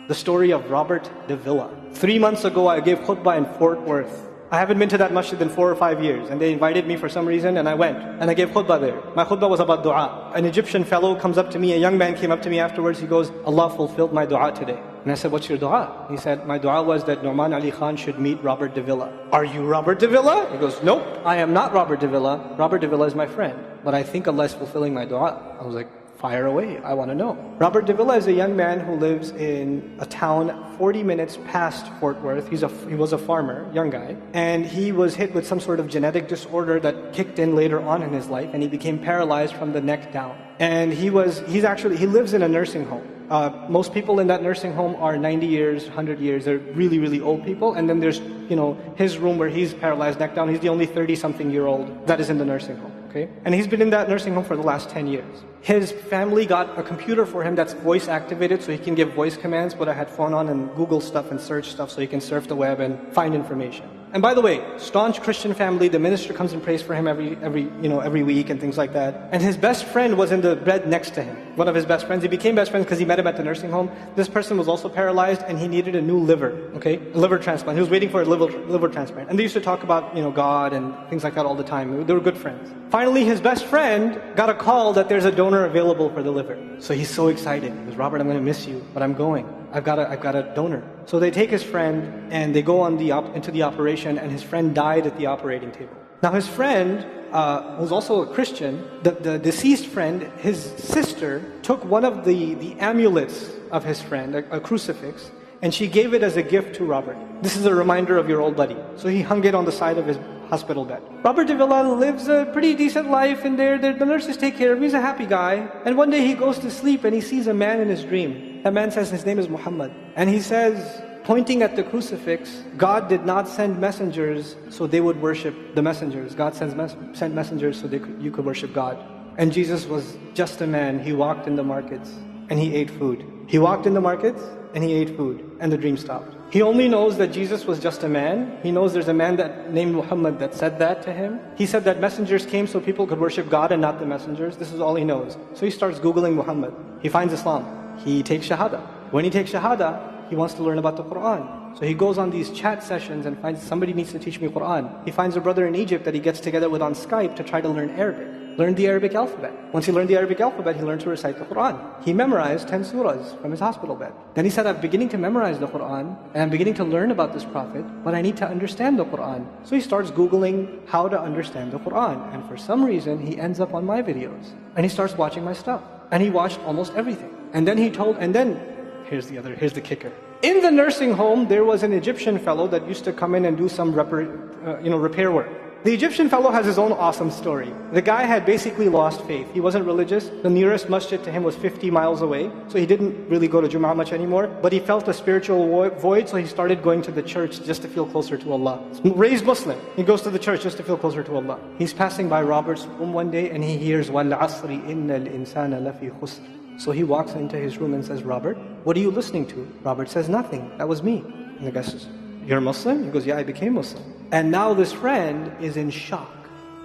the story of Robert Davila. 3 months ago, I gave khutbah in Fort Worth. I haven't been to that masjid in 4 or 5 years, and they invited me for some reason, and I went, and I gave khutbah there. My khutbah was about dua. An Egyptian fellow comes up to me, a young man came up to me afterwards, he goes, Allah fulfilled my dua today. And I said, what's your dua? He said, my dua was that Nouman Ali Khan should meet Robert Davila. Are you Robert Davila? He goes, nope, I am not Robert Davila. Robert Davila is my friend, but I think Allah is fulfilling my dua. I was like, fire away, I want to know. Robert Davila is a young man who lives in a town 40 minutes past Fort Worth. He was a farmer, young guy, and he was hit with some sort of genetic disorder that kicked in later on in his life, and he became paralyzed from the neck down. And he lives in a nursing home. Most people in that nursing home are 90 years, 100 years. They're really, really old people. And then there's, his room where he's paralyzed, neck down. He's the only 30-something-year-old that is in the nursing home. Okay? And he's been in that nursing home for the last 10 years. His family got a computer for him that's voice activated, so he can give voice commands, put a headphone on and Google stuff and search stuff so he can surf the web and find information. And by the way, staunch Christian family, the minister comes and prays for him every week and things like that. And his best friend was in the bed next to him. One of his best friends. He became best friends because he met him at the nursing home. This person was also paralyzed and he needed a new liver, a liver transplant. He was waiting for a liver transplant. And they used to talk about, God and things like that all the time. They were good friends. Finally, his best friend got a call that there's a donor available for the liver. So he's so excited. He goes, Robert, I'm going to miss you, but I'm going. I've got a donor. So they take his friend and they go into the operation, and his friend died at the operating table. Now his friend was also a Christian. The deceased friend, his sister, took one of the amulets of his friend, a crucifix, and she gave it as a gift to Robert. This is a reminder of your old buddy. So he hung it on the side of his hospital bed. Robert Davila lives a pretty decent life in there. The nurses take care of him. He's a happy guy. And one day he goes to sleep and he sees a man in his dream. That man says his name is Muhammad. And he says, pointing at the crucifix, God did not send messengers so they would worship the messengers. God sent messengers so you could worship God. And Jesus was just a man. He walked in the markets and he ate food. He walked in the markets and he ate food. And the dream stopped. He only knows that Jesus was just a man. He knows there's a man named Muhammad that said that to him. He said that messengers came so people could worship God and not the messengers. This is all he knows. So he starts Googling Muhammad. He finds Islam. He takes Shahada. When he takes Shahada, he wants to learn about the Quran. So he goes on these chat sessions and finds somebody needs to teach me Quran. He finds a brother in Egypt that he gets together with on Skype to try to learn Arabic. Learn the Arabic alphabet. Once he learned the Arabic alphabet, he learned to recite the Quran. He memorized 10 surahs from his hospital bed. Then he said, I'm beginning to memorize the Quran, and I'm beginning to learn about this prophet, but I need to understand the Quran. So he starts Googling how to understand the Quran. And for some reason, he ends up on my videos. And he starts watching my stuff. And he watched almost everything. And then here's the kicker. In the nursing home, there was an Egyptian fellow that used to come in and do some repair work. The Egyptian fellow has his own awesome story. The guy had basically lost faith. He wasn't religious. The nearest masjid to him was 50 miles away. So he didn't really go to Jum'ah much anymore. But he felt a spiritual void, so he started going to the church just to feel closer to Allah. Raised Muslim. He goes to the church just to feel closer to Allah. He's passing by Robert's room one day and he hears, وَالْعَصْرِ إِنَّ الْإِنسَانَ لَفِي خُسْرٍ. So he walks into his room and says, Robert, what are you listening to? Robert says, nothing. That was me. And the guy says, you're a Muslim? He goes, yeah, I became Muslim. And now this friend is in shock.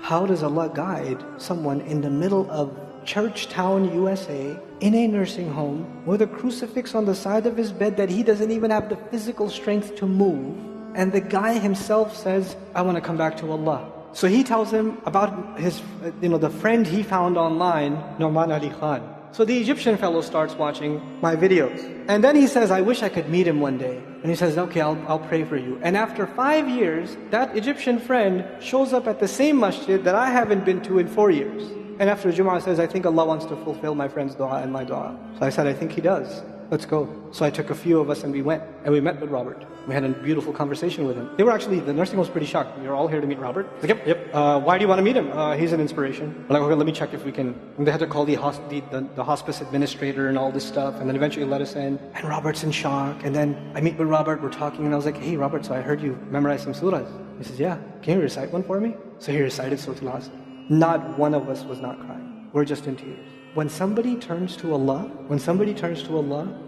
How does Allah guide someone in the middle of Churchtown, USA, in a nursing home, with a crucifix on the side of his bed that he doesn't even have the physical strength to move? And the guy himself says, I want to come back to Allah. So he tells him about his, the friend he found online, Nouman Ali Khan. So the Egyptian fellow starts watching my videos. And then he says, I wish I could meet him one day. And he says, okay, I'll pray for you. And after 5 years, that Egyptian friend shows up at the same masjid that I haven't been to in 4 years. And after Jum'ah says, I think Allah wants to fulfill my friend's dua and my dua. So I said, I think He does. Let's go. So I took a few of us and we went. And we met with Robert. We had a beautiful conversation with him. The nursing was pretty shocked. You're all here to meet Robert? Like, yep. Why do you want to meet him? He's an inspiration. We're like, okay, let me check if we can. And they had to call the hospice administrator and all this stuff. And then eventually let us in. And Robert's in shock. And then I meet with Robert. We're talking. And I was like, hey, Robert, so I heard you memorize some surahs. He says, yeah. Can you recite one for me? So he recited Surah Al-Asr. Not one of us was not crying. We're just in tears. When somebody turns to Allah,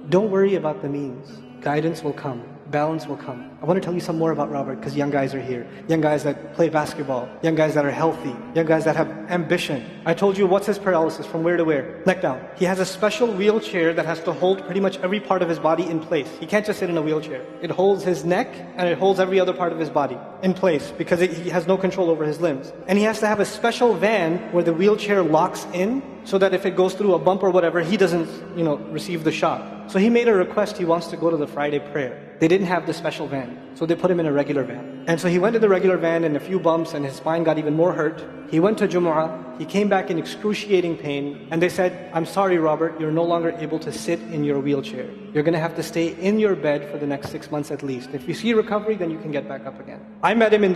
don't worry about the means. Guidance will come. balance will come. I want to tell you some more about Robert because young guys are here. Young guys that play basketball. Young guys that are healthy. Young guys that have ambition. I told you what's his paralysis, from where to where? Neck down. He has a special wheelchair that has to hold pretty much every part of his body in place. He can't just sit in a wheelchair. It holds his neck and it holds every other part of his body in place because he has no control over his limbs. And he has to have a special van where the wheelchair locks in so that if it goes through a bump or whatever, he doesn't, receive the shock. So he made a request. He wants to go to the Friday prayer. They didn't have the special van, so they put him in a regular van. And so he went to the regular van and a few bumps and his spine got even more hurt. He went to Jumu'ah. He came back in excruciating pain and they said, I'm sorry, Robert, you're no longer able to sit in your wheelchair. You're going to have to stay in your bed for the next 6 months at least. If you see recovery, then you can get back up again. I met him in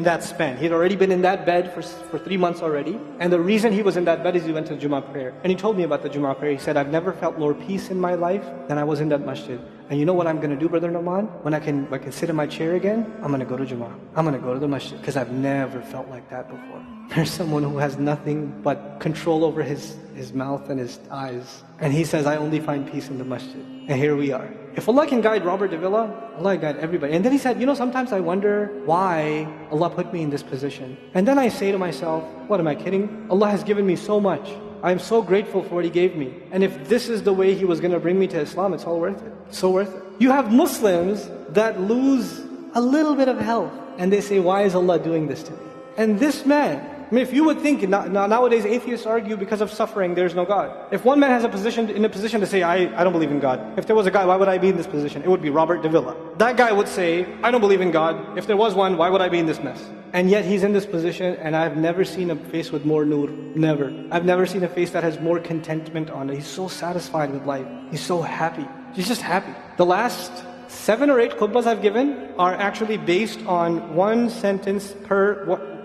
that span. He'd already been in that bed for 3 months already. And the reason he was in that bed is he went to Jumu'ah prayer. And he told me about the Jumu'ah prayer. He said, I've never felt more peace in my life than I was in that masjid. And you know what I'm going to do, Brother Nauman? When I can sit in my chair again, I'm going to go to Jumu'ah. I'm going to go to the masjid because I've never felt like that before. There's someone who has nothing but control over his mouth and his eyes. And he says, I only find peace in the masjid. And here we are. If Allah can guide Robert Davila, Allah can guide everybody. And then he said, sometimes I wonder why Allah put me in this position. And then I say to myself, what am I kidding? Allah has given me so much. I am so grateful for what He gave me. And if this is the way He was going to bring me to Islam, it's all worth it. So worth it. You have Muslims that lose a little bit of health. And they say, why is Allah doing this to me? And this man, if you would think, nowadays atheists argue because of suffering, there's no God. If one man has in a position to say, I don't believe in God. If there was a God, why would I be in this position? It would be Robert Davila. That guy would say, I don't believe in God. If there was one, why would I be in this mess? And yet he's in this position and I've never seen a face with more nur. Never. I've never seen a face that has more contentment on it. He's so satisfied with life. He's so happy. He's just happy. The last 7 or 8 khutbahs I've given are actually based on one sentence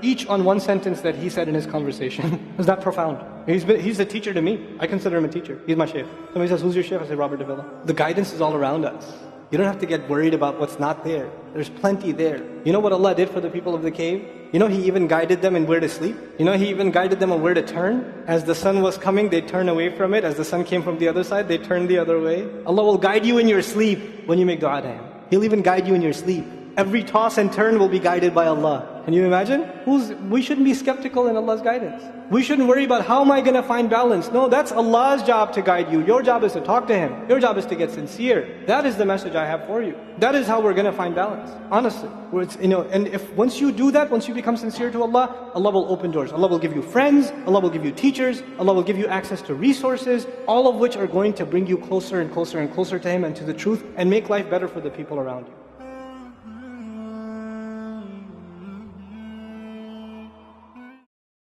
each on one sentence that he said in his conversation. Is that profound? He's a teacher to me. I consider him a teacher. He's my shaykh. Somebody says, who's your shaykh? I say, Robert Davila. The guidance is all around us. You don't have to get worried about what's not there. There's plenty there. You know what Allah did for the people of the cave? He even guided them in where to sleep. He even guided them on where to turn. As the sun was coming, they turned away from it. As the sun came from the other side, they turned the other way. Allah will guide you in your sleep when you make dua to Him. He'll even guide you in your sleep. Every toss and turn will be guided by Allah. Can you imagine? We shouldn't be skeptical in Allah's guidance. We shouldn't worry about how am I going to find balance. No, that's Allah's job to guide you. Your job is to talk to Him. Your job is to get sincere. That is the message I have for you. That is how we're going to find balance. Honestly. And if once you do that, once you become sincere to Allah, Allah will open doors. Allah will give you friends. Allah will give you teachers. Allah will give you access to resources, all of which are going to bring you closer and closer and closer to Him and to the truth and make life better for the people around you.